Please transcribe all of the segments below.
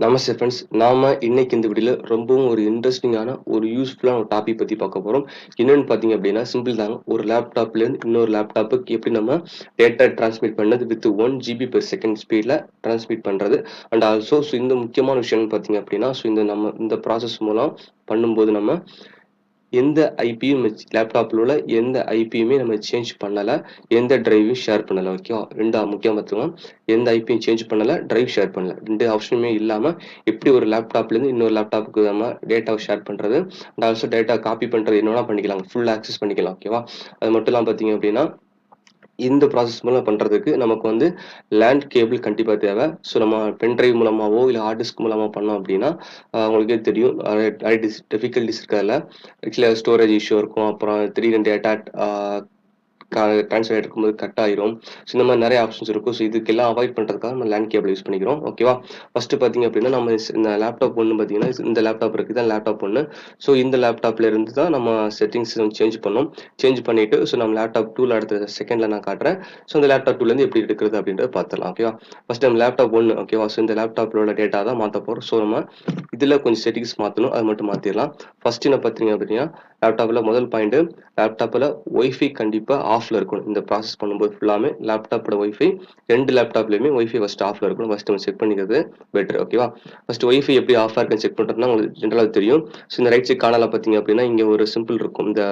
நமஸ்தே friends. நாம இன்னைக்கு இந்த வீடியோல ரொம்பவும் ஒரு இன்ட்ரெஸ்டிங்கான ஒரு யூஸ்ஃபுல்லான ஒரு டாபிக் பத்தி பார்க்க போறோம். என்னன்னு பார்த்தீங்க அப்படின்னா, சிம்பிள் தாங்க. ஒரு லேப்டாப்லேருந்து இன்னொரு லேப்டாப்புக்கு எப்படி நம்ம டேட்டா டிரான்ஸ்மிட் பண்ணது வித் 1 ஜிபி பெர் செகண்ட் ஸ்பீட்ல டிரான்ஸ்மிட் பண்றது. அண்ட் ஆல்சோ இந்த முக்கியமான விஷயம்னு பார்த்தீங்க அப்படின்னா, இந்த ப்ராசஸ் மூலம் பண்ணும்போது நம்ம எந்த ஐபியும் லேப்டாப்ல உள்ள எந்த ஐபியுமே நம்ம சேஞ்ச் பண்ணல. எந்த டிரைவையும் ஷேர் பண்ணல. ஓகேவா? 2 முக்கியமா பார்த்துக்கோங்க. எந்த ஐபியும் சேஞ்ச் பண்ணல, டிரைவ் ஷேர் பண்ணல. 2 ஆப்ஷனுமே இல்லாம எப்படி ஒரு லேப்டாப்லேருந்து இன்னொரு லேப்டாப்புக்கு நம்ம டேட்டாவை ஷேர் பண்றது, அண்ட் ஆல்சோ டேட்டா காப்பி பண்றது என்ன வேணா பண்ணிக்கலாம். ஃபுல் ஆக்சஸ் பண்ணிக்கலாம். ஓகேவா? அது மட்டும் இல்லாம பார்த்தீங்க அப்படின்னா, இந்த ப்ராசஸ் மூலம் பண்றதுக்கு நமக்கு வந்து லேண்ட் கேபிள் கண்டிப்பா தேவை. ஸோ நம்ம பென் டிரைவ் மூலமாவோ இல்ல ஹார்ட் டிஸ்க் மூலமா பண்ணோம் அப்படின்னா, உங்களுக்கே தெரியும் நிறைய டிஃபிகல்டிஸ் இருக்கு அதுல. ஆக்சுவலா ஸ்டோரேஜ் இஷ்யூ இருக்கும். அப்புறம் திடீர்னு டேட்டா ட்ரான்ஸ்ஃபர் ஆகிட்டு இருக்கும்போது கட் ஆயிரும். ஸோ இந்த மாதிரி நிறைய ஆப்ஷன்ஸ் இருக்கும். ஸோ இதுக்கெல்லாம் அவாய்ட் பண்ணுறதுக்காக நம்ம லேண்ட் கேபிள் யூஸ் பண்ணிக்கிறோம். ஓகேவா? ஃபர்ஸ்ட் பார்த்தீங்க அப்படின்னா, நம்ம இந்த லேப்டாப் ஒன்று பார்த்தீங்கன்னா, இந்த லேப்டாப் இருக்குது தான் லேப்டாப் ஒன்று. ஸோ இந்த லேப்டாப்ல இருந்து தான் நம்ம செட்டிங்ஸ் சேஞ்ச் பண்ணோம். சேஞ்ச் பண்ணிட்டு ஸோ நம்ம லேப்டாப் 2ல அடுத்த செகண்ட்ல நான் காட்டுறேன். ஸோ இந்த லேப்டாப் 2லேருந்து எப்படி எடுக்கிறது அப்படின்றத பார்த்துடலாம். ஓகேவா? ஃபர்ஸ்ட் நம்ம லேப்டாப் 1 ஓகேவா? ஸோ இந்த லேப்டாப்ல உள்ள டேட்டா தான் மாற்ற போகிறோம். ஸோ நம்ம இதில் கொஞ்சம் செட்டிங்ஸ் மாற்றணும். அது மட்டும் மாற்றிடலாம். ஃபர்ஸ்ட் என்ன பார்த்தீங்க அப்படின்னா, லேப்டாப்ல முதல் பாயிண்ட், லேப்டாப்ல ஒய்ஃபை கண்டிப்பா ஆஃப்ல இருக்கணும். இந்த ப்ராசஸ் பண்ணும்போது ஃபுல்லாமே லேப்டாப்போட ஒய்ஃபை 2 லேப்டாப்லயுமே ஒய்ஃபை ஃபர்ஸ்ட் ஆஃப்ல இருக்கணும். ஃபர்ஸ்ட் நம்ம செக் பண்ணிக்கிறது பெட்டர். ஓகேவா? ஃபர்ஸ்ட் ஒய்ஃபை எப்படி ஆஃபா இருக்குன்னு செக் பண்றதுன்னா உங்களுக்கு ஜென்ரலா தெரியும். ஸோ இந்த ரைட் சைட் கார்னர்ல பார்த்தீங்க அப்படின்னா, இங்க ஒரு சிம்பிள் இருக்கும். இந்த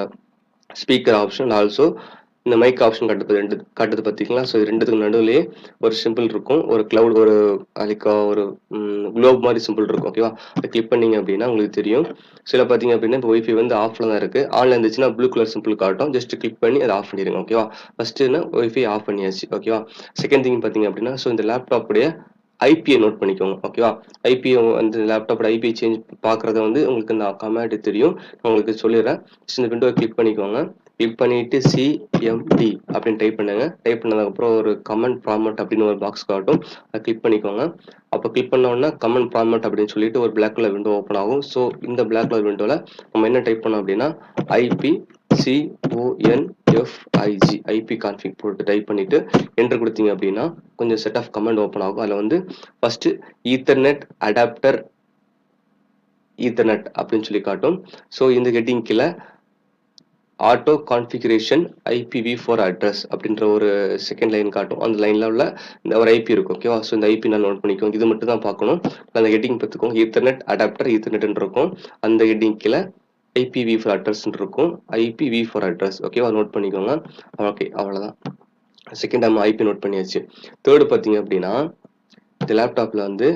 ஸ்பீக்கர் ஆப்ஷன் ஆல்சோ இந்த மைக் ஆப்ஷன் காட்டுது பார்த்தீங்களா? ஸோ இது 2த்துக்கு நடுவுலயே ஒரு சிம்பிள் இருக்கும். ஒரு கிளவுட் ஒரு லைக் ஒரு குளோப் மாதிரி சிம்பிள் இருக்கும். ஓகேவா? அதை கிளிக் பண்ணீங்க அப்படின்னா உங்களுக்கு தெரியும். சில பார்த்தீங்க அப்படின்னா இப்போ ஒய்ஃபை வந்து ஆஃப்ல தான் இருக்கு. ஆன்ல இருந்துச்சுன்னா ப்ளூ கலர் சிம்பிள் காட்டும். ஜஸ்ட் கிளிக் பண்ணி அதை ஆஃப் பண்ணிடுங்க. ஓகேவா? ஃபர்ஸ்ட் ஒய்ஃபை ஆஃப் பண்ணியாச்சு. ஓகேவா? செகண்ட் திங் பார்த்தீங்க அப்படின்னா, ஸோ இந்த லேப்டாப்புடைய ஐபியை நோட் பண்ணிக்கோங்க. ஓகேவா? ஐபியை வந்து லேப்டாப்போட ஐபி சேஞ்ச் பார்க்குறத வந்து உங்களுக்கு இந்த கமாண்ட் தெரியும். நான் உங்களுக்கு சொல்லிடுறேன். இந்த விண்டோவை கிளிக் பண்ணிக்கோங்க. கிளிக் பண்ணிட்டு சிஎம்டி அப்படின்னு டைப் பண்ணுங்க. டைப் பண்ணதுக்கப்புறம் ஒரு கமெண்ட் ப்ராமட் அப்படின்னு ஒரு பாக்ஸ் காட்டும். அதை கிளிக் பண்ணிக்கோங்க. அப்போ கிளிக் பண்ண உடனே கமெண்ட் ப்ராமட் அப்படின்னு சொல்லிட்டு ஒரு பிளாக் கலர் விண்டோ ஓப்பன் ஆகும். ஸோ இந்த பிளாக் கலர் விண்டோவில் நம்ம என்ன டைப் பண்ணோம் அப்படின்னா, ஐபி CONFIG ஐபி கான்ஃபிக் போட்டு டைப் பண்ணிட்டு என்டர் கொடுத்தீங்க அப்படின்னா கொஞ்சம் செட் ஆஃப் கமெண்ட் ஓப்பன் ஆகும். அதில் வந்து ஃபர்ஸ்ட் ஈத்தர்நெட் அடாப்டர் ஈத்தர்நெட் அப்படின்னு சொல்லி காட்டும். ஸோ இந்த ஹெட்டிங் கீழே ஆட்டோ கான்ஃபிகரேஷன் IPv4 அட்ரஸ் அப்படின்ற ஒரு செகண்ட் லைன் காட்டும். அந்த லைன்ல உள்ள இந்த ஒரு ஐபி இருக்கும். ஓகேவா? ஸோ இந்த ஐபி நான் நோட் பண்ணிக்கோங்க. இது மட்டும் தான் பார்க்கணும். அந்த ஹெட்டிங் பார்த்துக்கோங்க. ஈத்தர்நெட் அடாப்டர் ஈத்தர்நெட் இருக்கும். அந்த ஹெட்டிங் கீழே IPv4 அட்ரஸ் இருக்கும். IPv4 அட்ரஸ் ஓகேவா? நோட் பண்ணிக்கோங்க. ஓகே, அவ்வளோதான். செகண்ட் நம்ம ஐபி நோட் பண்ணியாச்சு. தேர்டு பார்த்தீங்க அப்படின்னா, இந்த லேப்டாப்ல வந்து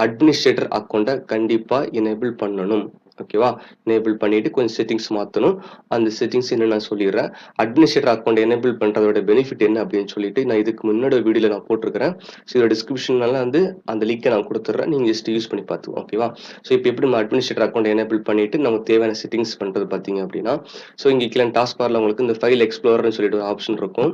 அட்மினிஸ்ட்ரேட்டர் அக்கௌண்ட்டை கண்டிப்பா எனேபிள் பண்ணணும். ஓகேவா? எனேபிள் பண்ணிட்டு கொஞ்சம் செட்டிங்ஸ் மாற்றணும். அந்த செட்டிங்ஸ் என்ன நான் சொல்லிடுறேன். அட்மினிஸ்ட்ரேட்டர் அக்கௌண்ட் எனேபிள் பண்றதோட பெனிஃபிட் என்ன அப்படின்னு சொல்லிட்டு நான் இதுக்கு முன்னாடி வீடியோல நான் போட்டிருக்கிறேன். ஸோ இதோட டிஸ்கிரிப்ஷன்ல வந்து அந்த லிங்கை நான் கொடுத்துட்றேன். நீங்க ஜஸ்ட் யூஸ் பண்ணி பார்த்துக்கோங்க. ஓகேவா? ஸோ இப்போ எப்படி நம்ம அட்மினிஸ்ட்ரேட்டர் அக்கௌண்ட் எனேபிள் பண்ணிட்டு நமக்கு தேவையான செட்டிங்ஸ் பண்றது பார்த்தீங்க அப்படின்னா, ஸோ இங்க கீழே டாஸ்க் பார்ல உங்களுக்கு இந்த ஃபைல் எக்ஸ்ப்ளோரர்னு சொல்லிட்டு ஒரு ஆப்ஷன் இருக்கும்.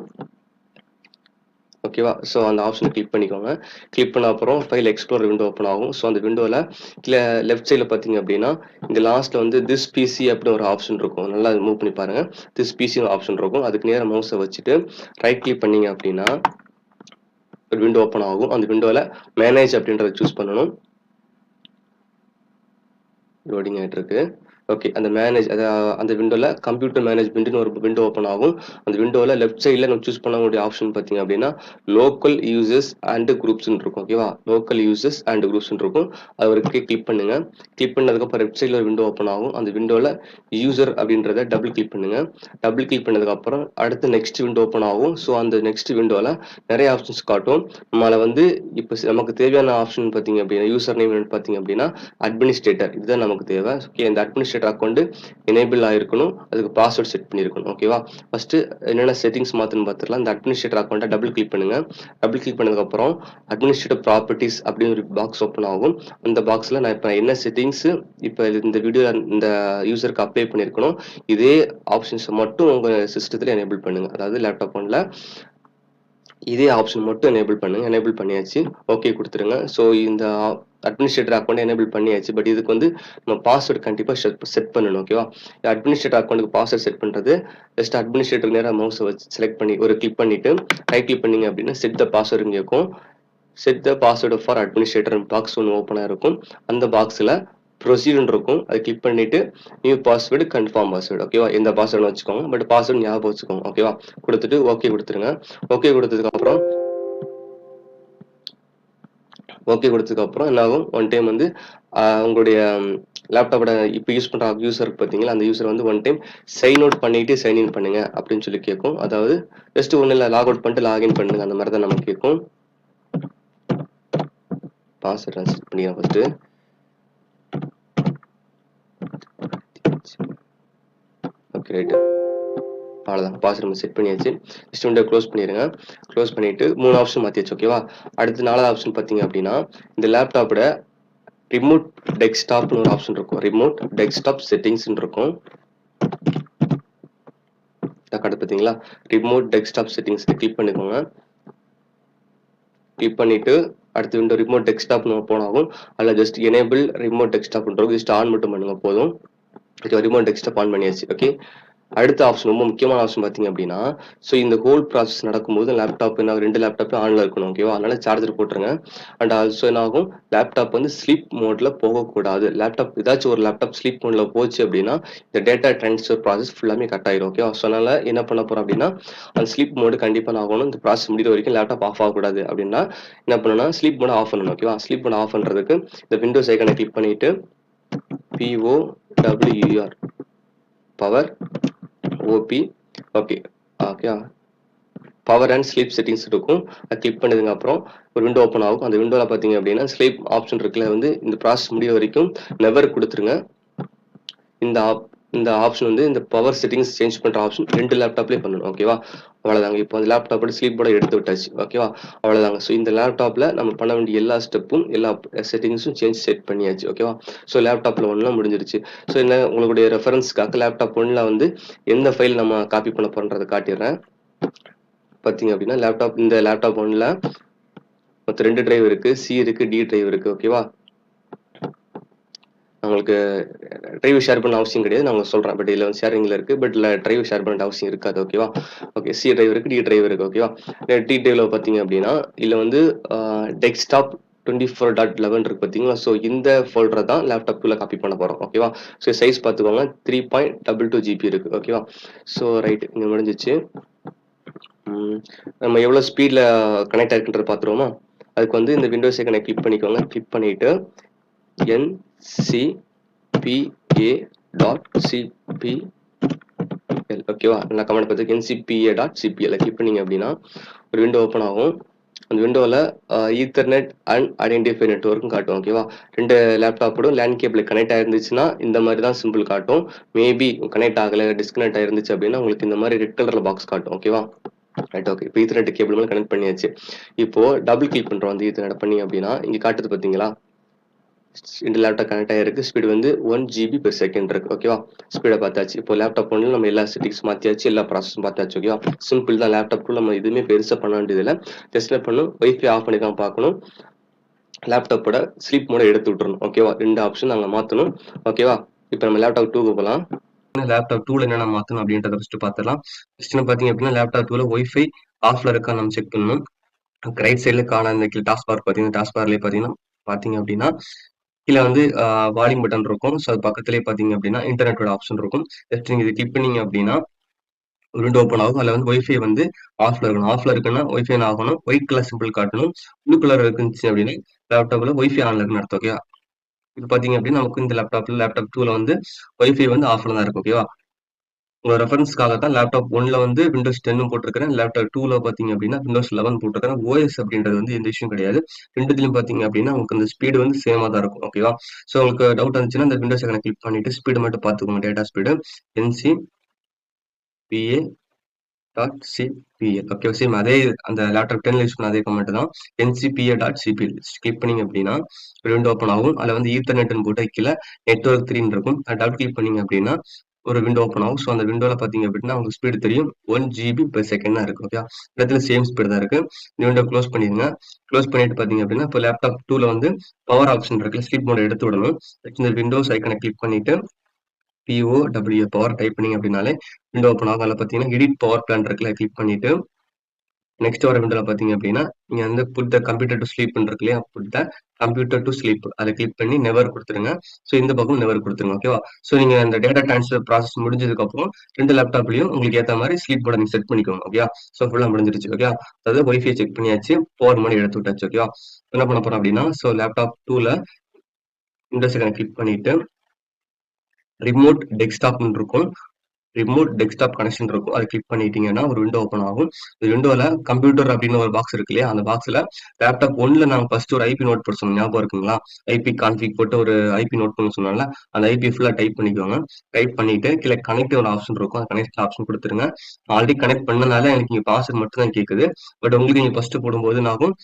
ஓகேவா? ஸோ அந்த ஆப்ஷனை கிளிக் பண்ணிக்கோங்க. கிளிக் பண்ண அப்புறம் ஃபைல் எக்ஸ்ப்ளோரர் விண்டோ ஓப்பன் ஆகும். ஸோ அந்த விண்டோவில் கீழே லெஃப்ட் சைடில் பார்த்தீங்க அப்படின்னா, இந்த லாஸ்ட்டில் வந்து திஸ் பிசி அப்படின்னு ஒரு ஆப்ஷன் இருக்கும். நல்லா மூவ் பண்ணி பாருங்க. திஸ் பிசின்னு ஆப்ஷன் இருக்கும். அதுக்கு நேராக மவுஸை வச்சுட்டு ரைட் கிளிக் பண்ணீங்க அப்படின்னா ஒரு விண்டோ ஓப்பன் ஆகும். அந்த விண்டோவில் மேனேஜ் அப்படின்றத சூஸ் பண்ணணும். லோடிங் ஆகிட்டு இருக்கு. ஓகே, அந்த அந்த விண்டோவில் கம்ப்யூட்டர் மேனேஜ்மெண்ட்னு ஒரு விண்டோ ஓப்பன் ஆகும். அந்த விண்டோவில் லெஃப்ட் சைடில் நம்ம சூஸ் பண்ணக்கூடிய ஆப்ஷன் பார்த்தீங்க அப்படின்னா, லோக்கல் யூசர்ஸ் அண்ட் குரூப்ஸ்ன்னு இருக்கும். ஓகேவா? லோக்கல் யூசர்ஸ் அண்ட் குரூப்ஸ்ன்னு இருக்கும். அது ஒரு கிளிக் பண்ணுங்க. கிளிக் பண்ணதுக்கப்புறம் லெஃப்ட் சைடில் ஒரு விண்டோ ஓப்பன் ஆகும். அந்த விண்டோவில் யூசர் அப்படின்றத டபுள் கிளிக் பண்ணுங்க. டபுள் கிளிக் பண்ணதுக்கப்புறம் அடுத்து நெக்ஸ்ட் விண்டோ ஓப்பன் ஆகும். ஸோ அந்த நெக்ஸ்ட் விண்டோவில் நிறைய ஆப்ஷன்ஸ் காட்டும். நம்மளால வந்து இப்போ நமக்கு தேவையான ஆப்ஷன் பார்த்தீங்க அப்படின்னா, யூசர் நேம் பார்த்தீங்க அப்படின்னா அட்மினிஸ்ட்ரேட்டர் இதுதான் நமக்கு தேவை. ஓகே, இந்த அட்மினிஸ்ட்ரேட்டர் அக்கௌண்ட் எனேபிள் ஆயிருக்கணும். அதுக்கு பாஸ்வேர்ட் செட் பண்ணியிருக்கணும். ஓகேவா? ஃபர்ஸ்ட் என்னென்ன செட்டிங்ஸ் மாற்றணும்னு பார்த்துக்கலாம். இந்த அட்மினிஸ்ட்ரேட்டர் அக்கௌண்ட்டை டபுள் கிளிக் பண்ணுங்க. டபுள் கிளிக் பண்ணதுக்கப்புறம் அட்மினிஸ்ட்ரேட்டிவ் ப்ராப்பர்ட்டிஸ் அப்படின்னு ஒரு பாக்ஸ் ஓப்பன் ஆகும். அந்த பாக்ஸில் நான் இப்போ என்ன செட்டிங்ஸ் இப்போ இந்த வீடியோ இந்த யூசருக்கு அப்ளை பண்ணியிருக்கணும், இதே ஆப்ஷன்ஸை மட்டும் உங்கள் சிஸ்டத்தில் எனேபிள் பண்ணுங்க. அதாவது லேப்டாப் ஒன்ல இதே ஆப்ஷன் மட்டும் எனேபிள் பண்ணுங்க. எனேபிள் பண்ணியாச்சு. ஓகே கொடுத்துருங்க. ஸோ இந்த அட்மினிஸ்ட்ரேட்டர் அக்கௌண்ட் எனேபிள் பண்ணியாச்சு. பட் இதுக்கு வந்து நம்ம பாஸ்வேர்டு கண்டிப்பாக செட் பண்ணணும். ஓகேவா? அட்மினிஸ்ட்ரேட்டர் அக்கௌண்ட்டுக்கு பாஸ்வேர்ட் செட் பண்ணுறது ஜஸ்ட் அட்மினிஸ்ட்ரேட்டர் நேராக மவுஸை வச்சு செலக்ட் பண்ணி ஒரு கிளிக் பண்ணிட்டு ரைட் கிளிக் பண்ணீங்க அப்படின்னா செட் த பாஸ்வேர்டுன்னு கேட்கும். Set the password for administrator box ஒன்று ஓப்பனாக இருக்கும். அந்த பாக்ஸில் ப்ரொசீஜர்னு இருக்கும். அதை கிளிக் பண்ணிவிட்டு நியூ பாஸ்வேர்டு கன்ஃபார்ம் பாஸ்வேர்டு ஓகேவா, எந்த பாஸ்வேர்டு வச்சுக்கோங்க, பட் பாஸ்வேர்டு ஞாபகம் வச்சுக்கோங்க ஓகேவா. கொடுத்துட்டு ஓகே கொடுத்துருங்க. ஓகே கொடுத்ததுக்கப்புறம் என்ன ஆகும், ஒன் டைம் வந்து உங்களுடைய லேப்டாப்போட இப்போ யூஸ் பண்ணுற யூசருக்கு பார்த்தீங்களா, அந்த யூசர் வந்து ஒன் டைம் சைன் அவுட் பண்ணிட்டு சைன் இன் பண்ணுங்க அப்படின்னு சொல்லி கேட்கும். அதாவது ஜஸ்ட் ஒன்றும் இல்லை, லாக் அவுட் பண்ணிட்டு லாகின் பண்ணுங்க, அந்த மாதிரி தான் நமக்கு கேட்கும். பாஸ்வேர்ட் செட் பண்ணிக்கலாம் ஃபர்ஸ்ட்டு. ஓகே ரைட்டு, அவ்வளோதான் பாஸ்வேர்ட் நம்ம செட் பண்ணியாச்சு. ஜஸ்ட் விண்டோ க்ளோஸ் பண்ணிடுங்க. க்ளோஸ் பண்ணிவிட்டு 3 ஆப்ஷன் மாற்றியாச்சு ஓகேவா. அடுத்து 4வது ஆப்ஷன் பார்த்தீங்க அப்படின்னா இந்த லேப்டாப்போட ரிமோட் டெஸ்க்டாப்னு ஒரு ஆப்ஷன் இருக்கும். ரிமோட் டெஸ்க்டாப் செட்டிங்ஸ்னு இருக்கும். கார்டு பார்த்தீங்களா, ரிமோட் டெஸ்க்டாப் செட்டிங்ஸ் கிளிக் பண்ணிக்கோங்க. கிளிக் பண்ணிவிட்டு அடுத்த விண்டோ ரிமோட் டெஸ்க்டாப் நம்ம போனாலும் அதில் ஜஸ்ட் எனேபிள் ரிமோட் டெஸ்க்டாப்ன்றோம், ஜஸ்ட் ஆன் மட்டும் பண்ணுங்க போதும். ஓகே, ரிமோட் டெஸ்க்டாப் ஆன் பண்ணியாச்சு. ஓகே, அடுத்த ஆப்ஷன் ரொம்ப முக்கியமான ஆப்ஷன் பார்த்தீங்க அப்படின்னா, ஸோ இந்த ஹோல் ப்ராசஸ் நடக்கும்போது லேப்டாப் என்ன 2 லேப்டாப்பும் ஆனில் இருக்கணும் ஓகேவா. அதனால சார்ஜர் போட்டுருங்க. அண்ட் ஆல்சோ என்ன ஆகும், லேப்டாப் வந்து ஸ்லீப் மோடில் போகக்கூடாது. லேப்டாப் ஏதாச்சும் ஒரு லேப்டாப் ஸ்லீப் மோடில் போச்சு அப்படின்னா இந்த டேட்டா ட்ரான்ஸ்ஃபர் ப்ராசஸ் ஃபுல்லாமே கட் ஆயிடும் ஓகேவா. ஸோ அதனால் என்ன பண்ண போகிறோம் அப்படின்னா, அந்த ஸ்லீப் மோடு கண்டிப்பாக ஆகணும். இந்த ப்ராசஸ் முடிகிற வரைக்கும் லேப்டாப் ஆஃப் ஆகக்கூடாது. அப்படின்னா என்ன பண்ணணும்னா ஸ்லீப் மோட ஆஃப் பண்ணணும் ஓகேவா. ஸ்லீப் மோட ஆஃப் பண்ணுறதுக்கு இந்த விண்டோஸ் ஐக்கனை கிளிக் பண்ணிவிட்டு POWER பவர் ஓபி okay power and sleep settings இருக்கும். அதை கிளிக் பண்ணதுக்கு அப்புறம் ஒரு விண்டோ ஓப்பன் ஆகும். அந்த விண்டோவில் பார்த்தீங்க அப்படின்னா ஸ்லீப் ஆப்ஷன் இருக்குல்ல, வந்து இந்த ப்ராசஸ் முடிய வரைக்கும் நெவர் கொடுத்துருங்க. இந்த ஆப்ஷன் வந்து இந்த பவர் செட்டிங்ஸ் சேஞ்ச் பண்ணுற ஆப்ஷன் 2 லேப்டாப்லேயே பண்ணணும் ஓகேவா. அவ்வளோதாங்க. இப்போ அந்த லேப்டாப்போட ஸ்லீப்போட எடுத்து விட்டாச்சு ஓகேவா. அவ்வளோதாங்க. ஸோ இந்த லேப்டாப்பில் நம்ம பண்ண வேண்டிய எல்லா ஸ்டெப்பும் எல்லா செட்டிங்ஸும் செட் பண்ணியாச்சு ஓகேவா. ஸோ லேப்டாப்பில் ஒன்றுலாம் முடிஞ்சிருச்சு. ஸோ என்ன உங்களுடைய ரெஃபரன்ஸ்க்காக லேப்டாப் ஒன்றில் வந்து எந்த ஃபைல் நம்ம காப்பி பண்ண போகிறோன்றதை காட்டிடுறேன். பார்த்தீங்க அப்படின்னா இந்த லேப்டாப் ஒன்றில் மொத்தம் 2 டிரைவ் இருக்குது, சி இருக்குது, டி டிரைவ் இருக்குது ஓகேவா. உங்களுக்கு டிரைவ் ஷேர் பண்ண அவசியம் கிடையாது, நான் உங்களுக்கு சொல்கிறேன். பட் இதில் வந்து ஷேரிங்கில் இருக்குது, பட் இல்லை டிரைவ் ஷேர் பண்ண அவசியம் இருக்காது ஓகேவா. ஓகே, சி டிரைவ் இருக்குது, டி டிரைவ் இருக்குது ஓகேவா. டி டிரைவில் பார்த்தீங்க அப்படின்னா இதில் வந்து டெஸ்க்டாப் 24.11 இருக்கு பார்த்தீங்களா. ஸோ இந்த ஃபோல்டரை தான் லேப்டாப் 2ல காப்பி பண்ண போகிறோம் ஓகேவா. ஸோ சைஸ் பார்த்துக்கோங்க, 3.22 GB இருக்குது ஓகேவா. ஸோ ரைட், இங்கே முடிஞ்சிச்சு. நம்ம எவ்வளோ ஸ்பீடில் கனெக்ட் ஆகிருக்குன்றது பார்த்துருவோமா. அதுக்கு வந்து இந்த விண்டோஸ் ஐக்கனை கிளிக் பண்ணிக்கோங்க. கிளிக் பண்ணிவிட்டு ncpa.cpl ஓகேவா. நான் கமெண்ட் பார்த்து ncpa.cpl கிளிக் பண்ணிங்க அப்படின்னா ஒரு விண்டோ ஓப்பன் ஆகும். அந்த விண்டோவில் ஈத்தர்நெட் அண்ட் ஐடென்டிஃபை நெட்வொர்க்கும் காட்டும் ஓகேவா. 2 லேப்டாப்போடும் லேண்ட் கேபிள் கனெக்ட் ஆயிருந்துச்சுன்னா இந்த மாதிரி தான் சிம்பிள் காட்டும். மேபி கனெக்ட் ஆகலை, டிஸ்கனெக்ட் ஆயிருந்துச்சு அப்படின்னா உங்களுக்கு இந்த மாதிரி ரெட் கலரில் பாக்ஸ் காட்டும் ஓகேவா. Right, okay. இப்போ ஈத்தர்நெட் கேபிள் மேலே கனெக்ட் பண்ணியாச்சு. இப்போ டபுள் கிளிக் பண்ணுறோம் வந்து ஈத்தர்நெட் பண்ணி அப்படின்னா இங்கே காட்டுது பார்த்தீங்களா, இந்த லேப்டாப் கனெக்ட் ஆகிருக்கு. ஸ்பீடு வந்து 1 GB/s இருக்கு ஓகேவா. ஸ்பீடை பார்த்தாச்சு. இப்போ லேப்டாப் ஒன்றில் நம்ம எல்லா செட்டிங்ஸ் மாற்றியாச்சு, எல்லா ப்ராசஸும் பார்த்தாச்சு ஓகேவா. சிம்பிள் தான். லேப்டாப் நம்ம எதுவுமே பெருசாக பண்ண வேண்டியதில்லை. ஜஸ்ட் பண்ணணும், வைஃபை ஆஃப் பண்ணி தான் பார்க்கணும், லேப்டாப்போட ஸ்லீப் மோட எடுத்து விட்டுறணும் ஓகேவா. 2 ஆப்ஷன் நாங்கள் மாற்றணும் ஓகேவா. இப்போ நம்ம லேப்டாப் 2க்கு போகலாம். லேப்டாப் 2ல என்னென்ன மாற்றணும் அப்படின்றத ஃபஸ்ட்டு பார்த்துடலாம். ஃபஸ்ட்டு பார்த்தீங்க அப்படின்னா லேப்டாப் 2ல ஒய்ஃபை ஆஃப்ல இருக்கா நம்ம செக் பண்ணணும். ரைட் சைடில் காண இந்த டாஸ்க் பார் பார்த்தீங்கன்னா டாஸ்க் பார்லேயே பார்த்தீங்க அப்படின்னா கீழே வந்து வால்யூம் பட்டன் இருக்கும். ஸோ அது பக்கத்துலேயே பார்த்தீங்க அப்படின்னா இன்டர்நெட்டோட ஆப்ஷன் இருக்கும். ஜஸ்ட் நீங்கள் இது கிளிக் பண்ணீங்க அப்படின்னா ஒரு விண்டோ ஓப்பன் ஆகும். அதில் வந்து ஒய்ஃபை வந்து ஆஃப்ல இருக்கணும். ஆஃப்ல இருக்குன்னா ஒய்ஃபை ஆகணும், ஒயிட் கலர் சிம்பிள் காட்டணும். ப்ளூ கலர் இருந்துச்சு அப்படின்னா லேப்டாப்பில் ஒய்ஃபை ஆன்ல இருக்குன்னு அர்த்தம் ஓகேவா. இப்போ பார்த்தீங்க அப்படின்னா நமக்கு இந்த லேப்டாப் 2ல வந்து ஒய்ஃபை வந்து ஆஃப்ல தான் இருக்கும் ஓகேவா. உங்களோட ரெஃபரன்ஸ்க்காக தான் லேப்டாப் 1ல வந்து விண்டோஸ் 10 போட்டிருக்கிறேன், லேப்டாப் 2ல பார்த்தீங்க அப்படின்னா விண்டோஸ் 11 போட்டிருக்கிறேன். ஓஎஸ் அப்படின்றது வந்து எந்த இஷ்யூ கிடையாது. 2த்துலையும் பார்த்தீங்க அப்படின்னா உங்களுக்கு அந்த ஸ்பீடு வந்து சேமாக தான் இருக்கும் ஓகேவா. ஸோ உங்களுக்கு டவுட் இருந்துச்சுன்னா இந்த விண்டோஸ் ஐக்கனை கிளிக் பண்ணிட்டு ஸ்பீடு மட்டும் பார்த்துக்கோங்க. Data speed ncpa.cpl okay. Same அதே அந்த லேப்டாப் 10ல யூஸ் பண்ண அதே கமெண்ட் தான், ncpa.cpl கிளிக் பண்ணீங்க அப்படின்னா ஒரு விண்டோ ஓப்பன் ஆகும். அதில் வந்து ஈத்தர்நெட்னு போட்டு கீழே நெட்வொர்க் 3 இருக்கும். டபுள் கிளிக் பண்ணீங்க அப்படின்னா ஒரு விண்டோ ஓப்பன் ஆகும். ஸோ அந்த விண்டோவில் பார்த்தீங்க அப்படின்னா உங்களுக்கு ஸ்பீடு தெரியும், 1 GB/s தான் இருக்கு ஓகே. இடத்துல சேம் ஸ்பீடு தான் இருக்கு. இந்த விண்டோ க்ளோஸ் பண்ணிடுங்க. க்ளோஸ் பண்ணிட்டு பார்த்தீங்க அப்படின்னா இப்போ லேப்டாப் 2ல வந்து பவர் ஆப்ஷன் இருக்குல்ல, ஸ்லீப் மோட எடுத்து விடணும். இந்த விண்டோஸ் ஐக்கனை கிளிக் பண்ணிட்டு POWER பவர் டைப் பண்ணீங்க அப்படின்னாலே விண்டோ ஓப்பன் ஆகும். அதில் பார்த்தீங்கன்னா எடிட் பவர் பிளான் இருக்குல்ல, கிளிக் பண்ணிட்டு நெக்ஸ்ட் வர விண்டோல பார்த்தீங்க அப்படின்னா, நீங்க வந்து புட் த கம்ப்யூட்டர் டூ ஸ்லீப்ன்னு இருக்கு இல்லையா? Put the computer to sleep. அத கிளிக் பண்ணி நெவர் குடுத்துருங்க. ஸோ இந்த பக்கம் நெவர் குடுத்துருங்க. ஓகேவா? ஸோ நீங்க அந்த டேட்டா ட்ரான்ஸ்ஃபர் ப்ராசஸ் முடிஞ்சதுக்கப்புறம் 2 லேப்டாப்லயும் உங்களுக்கு ஏத்த மாரி ஸ்லீப் மோட நீங்க செட் பண்ணிக்கோங்க. ஓகேவா? ஸோ ஃபுல்லா முடிஞ்சிருச்சு. ஓகேவா? அதாவது வைஃபை செக் பண்ணியாச்சு. பவர் மோட் எடுத்து விட்டாச்சு. ஓகேவா? என்ன பண்ண போறோம் அப்படின்னா, ஸோ லேப்டாப் 2ல விண்டோஸ் ஐகான கிளிக் பண்ணிட்டு, ரிமோட் டெஸ்க்டாப்ன்னு இருக்கும். ரிமோட் டெஸ்க்டாப் கனெக்ஷன் இருக்கும். அத கிளிக் பண்ணிட்டீங்கன்னா ஒரு விண்டோ ஓப்பன் ஆகும். இந்த விண்டோல கம்ப்யூட்டர் அப்படின்னு ஒரு பாக்ஸ் இருக்கு இல்லையா? அந்த பாக்ஸ்ல லேப்டாப் 1ல நாங்க ஃபர்ஸ்ட் ஒரு ஐபி நோட் போட சொன்னோம். ஞாபகம் இருக்குங்களா? ஐபி கான்ஃபிக் போட்டு ஒரு ஐபி நோட் பண்ண சொன்னோம்ல. அந்த ஐபி ஃபுல்லா டைப் பண்ணிக்கோங்க. டைப் பண்ணிட்டு கீழ கனெக்ட் ஒரு ஆப்ஷன் இருக்கும். அந்த கனெக்ட் ஆப்ஷன் குடுத்துருங்க. ஆல்ரெடி கனெக்ட் பண்ணனால எனக்கு இங்க பாஸ்வேர்ட் மட்டும் தான் கேக்குது. பட் உங்களுக்கு நீங்க ஃபர்ஸ்ட் போடும்போது என்ன ஆகும்?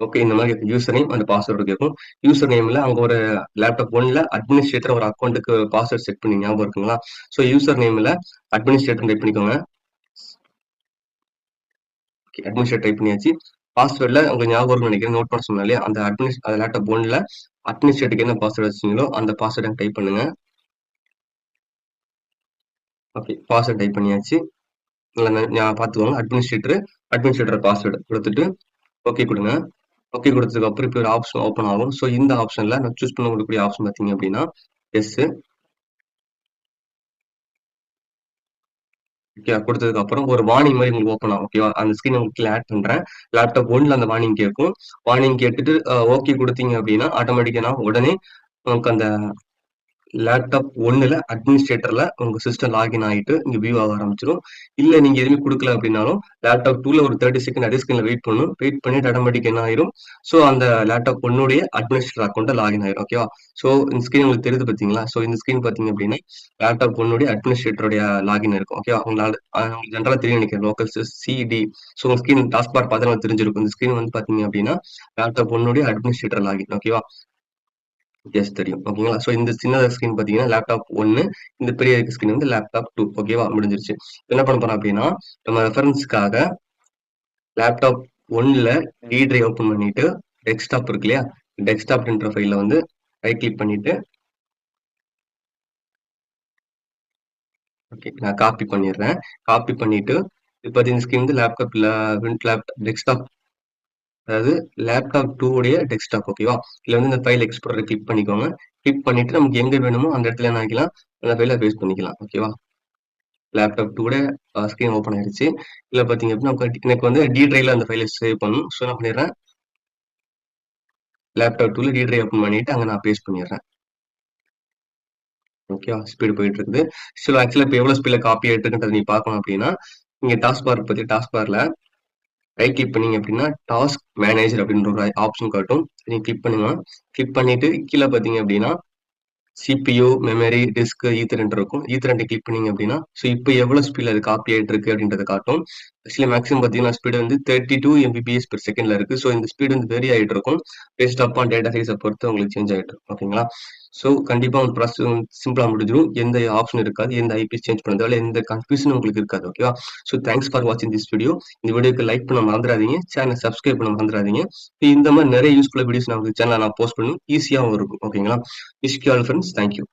ஓகே. இந்த மாரி யூசர் நேம் அண்ட் பாஸ்வேர்ட் கேட்கும். யூசர் நேம்ல அங்க ஒரு லேப்டாப் 1ல அட்மினிஸ்ட்ரேட்டர் ஒரு அக்கவுண்ட்க்கு பாஸ்வேர்ட் செட் பண்ணி ஞாபகம் இருக்குங்களா? ஸோ யூசர் நேம்ல அட்மினிஸ்ட்ரேட்டர் டைப் பண்ணிக்கோங்க. ஓகே. அட்மினிஸ்ட்ரேட்டர் டைப் பண்ணியாச்சு. பாஸ்வேர்ட்ல உங்களுக்கு ஞாபகம் இருக்கும்னு நினைக்கிறேன். நோட் பண்ண சொன்னேன் இல்லையா? அந்த லேப்டாப் 1ல அட்மினிஸ்ட்ரேட்டருக்கு என்ன பாஸ்வேர்ட் வச்சீங்களோ அந்த பாஸ்வேர்ட டைப் பண்ணுங்க. ஓகே. பாஸ்வேர்ட் டைப் பண்ணியாச்சு. நல்லா பார்த்துக்கோங்க. அட்மினிஸ்ட்ரேட்டர் பாஸ்வேர்ட் குடுத்துட்டு ஓகே குடுங்க. ஓகே குடுத்ததுக்கு அப்புறம் இப்படி ஒரு ஆப்ஷன் ஓப்பன் ஆகும். ஸோ இந்த ஆப்ஷன்ல நான் சூஸ் பண்ண கொடுக்கக்கூடிய ஆப்ஷன் பார்த்தீங்க அப்படின்னா, எஸ். ஓகே. குடுத்ததுக்கு அப்புறம் ஒரு வார்னிங் மாரி உங்களுக்கு ஓப்பன் ஆகும். ஓகேவா? அந்த ஸ்க்ரீன் உங்களுக்கு கீழ ஆட் பண்றேன். லேப்டாப் 1ல அந்த வார்னிங் கேட்கும். வார்னிங் கேட்டுட்டு ஓகே குடுத்தீங்க அப்படின்னா, ஆட்டோமேட்டிக்கா உடனே உங்களுக்கு அந்த லேப்டாப் 1ல அட்மினிஸ்ட்ரேட்டர்ல உங்க சிஸ்டம் லாகின் ஆயிட்டு இங்க வியூ ஆக ஆரம்பிச்சிரும். இல்ல நீங்க எதுவுமே குடுக்கல அப்படின்னாலும், லேப்டாப் 2ல ஒரு 30 செகண்ட் அதே ஸ்க்ரீன்ல வெயிட் பண்ணும். வெயிட் பண்ணிட்டு ஆட்டோமேட்டிக்கா என்ன ஆயிரும்? ஸோ அந்த லேப்டாப் 1னுடைய அட்மினிஸ்ட்ரேட்டர் அக்கவுண்ட்ல லாகின் ஆயிரும். ஓகேவா? ஸோ இந்த ஸ்க்ரீன் உங்களுக்கு தெரியுது பார்த்தீங்களா? ஸோ இந்த ஸ்க்ரீன் பார்த்தீங்க அப்படின்னா, லேப்டாப் 1னுடைய அட்மினிஸ்ட்ரேட்டருடைய லாகின் இருக்கும். ஓகேவா? உங்களால உங்களுக்கு ஜெனரலா தெரியும் நினைக்கிறேன். Local CD. ஸோ உங்க ஸ்க்ரீன் டாஸ்க் பார் பார்த்தா உங்களுக்கு தெரிஞ்சிருக்கும். இந்த ஸ்க்ரீன் வந்து பார்த்தீங்க அப்படின்னா, லேப்டாப் 1னுடைய அட்மினிஸ்ட்ரேட்டர் லாகின். ஓகேவா? எஸ் தெரியும். ஓகேங்களா? ஸோ இந்த சின்ன ஸ்க்ரீன் பார்த்தீங்கன்னா, லேப்டாப் 1. இந்த பெரிய ஸ்க்ரீன் வந்து லேப்டாப் 2. ஓகேவா? முடிஞ்சிருச்சு. என்ன பண்ண போறோம் அப்படின்னா, நம்ம ரெஃபரன்ஸ்க்காக லேப்டாப் 1ல டி டிரைவ் ஓப்பன் பண்ணிட்டு, டெஸ்க்டாப் இருக்கு இல்லையா? டெஸ்க்டாப்ன்ற ஃபைல்ல வந்து ரைட் கிளிக் பண்ணிட்டு, ஓகே நான் காப்பி பண்ணிடுறேன். காப்பி பண்ணிட்டு, இது பார்த்தீங்கன்னா ஸ்க்ரீன் வந்து டெஸ்க்டாப் அதாவது லேப்டாப் 2 உடைய டெஸ்க்டாப் ஓகேவா? இதுல வந்து இந்த ஃபைல் எக்ஸ்ப்ளோரர் கிளிக் பண்ணிக்கோங்க. கிளிக் பண்ணிட்டு நமக்கு எங்க வேணுமோ அந்த இடத்துல என்ன ஆக்கிக்கலாம், அந்த ஃபைல பேஸ்ட் பண்ணிக்கலாம். ஓகேவா? லேப்டாப் 2 ஓட ஸ்க்ரீன் ஓப்பன் ஆயிருச்சு. இதுல பார்த்தீங்க அப்படின்னா, எனக்கு வந்து டி டிரைவ்ல அந்த ஃபைல சேவ் பண்ணணும். ஸோ என்ன பண்ணிடுறேன், லேப்டாப் 2ல டி டிரைவ் ஓப்பன் பண்ணிட்டு அங்க நான் பேஸ்ட் பண்ணிடுறேன். ஓகேவா? ஸ்பீடு போயிட்டு இருக்குது. ஆக்சுவலா இப்ப எவ்வளவு ஸ்பீட்ல காப்பி ஆயிட்டு இருக்குன்றத நீங்க பார்க்கணும் அப்படின்னா, நீங்க டாஸ்க் பார்ல ரைட் கிளிக் பண்ணீங்க அப்படின்னா, டாஸ்க் மேனேஜர் அப்படின்ற ஒரு ஆப்ஷன் காட்டும். நீங்க கிளிக் பண்ணுங்க. கிளிக் பண்ணிட்டு கீழ பார்த்தீங்க அப்படின்னா சிபியு, மெமரி, டிஸ்க், ஈத்தர்நெட் இருக்கும். ஈத்தர்நெட்ட கிளிக் பண்ணீங்க அப்படின்னா, ஸோ இப்ப எவ்வளவு ஸ்பீட்ல அது காப்பி ஆயிட்டு இருக்கு அப்படின்றத காட்டும். ஆக்சுவலி மேக்ஸிமம் பார்த்தீங்கன்னா, ஸ்பீடு வந்து 32 எம்பிபிஎஸ் பெர் செகண்ட்ல இருக்கு. ஸோ இந்த ஸ்பீடு வந்து வேரி ஆயிட்டு இருக்கும். பேஸ்ட் அப்பான் டேட்டா சைஸ பொறுத்து உங்களுக்கு சேஞ்ச் ஆயிட்டு இருக்கும். ஓகேங்களா? ஸோ கண்டிப்பா உங்க ப்ராசஸ் சிம்பிளா முடிஞ்சிரும். எந்த ஆப்ஷன் இருக்காது. எந்த ஐபி சேஞ்ச் பண்றதால எந்த கன்ஃபியூஷனும் உங்களுக்கு இருக்காது. ஓகேவா? ஸோ தேங்க்ஸ் ஃபார் வாட்சிங் திஸ் வீடியோ. இந்த வீடியோக்கு லைக் பண்ண மறந்துறாதீங்க. சேனல் சப்ஸ்கிரைப் பண்ண மறந்துறாதீங்க. இந்த மாரி நிறைய யூஸ்ஃபுல்லா வீடியோஸ் நான் உங்க சேனல்ல நான் போஸ்ட் பண்ணுவேன். ஈஸியாவும் இருக்கும். ஓகேங்களா? Wish you all friends. Thank you.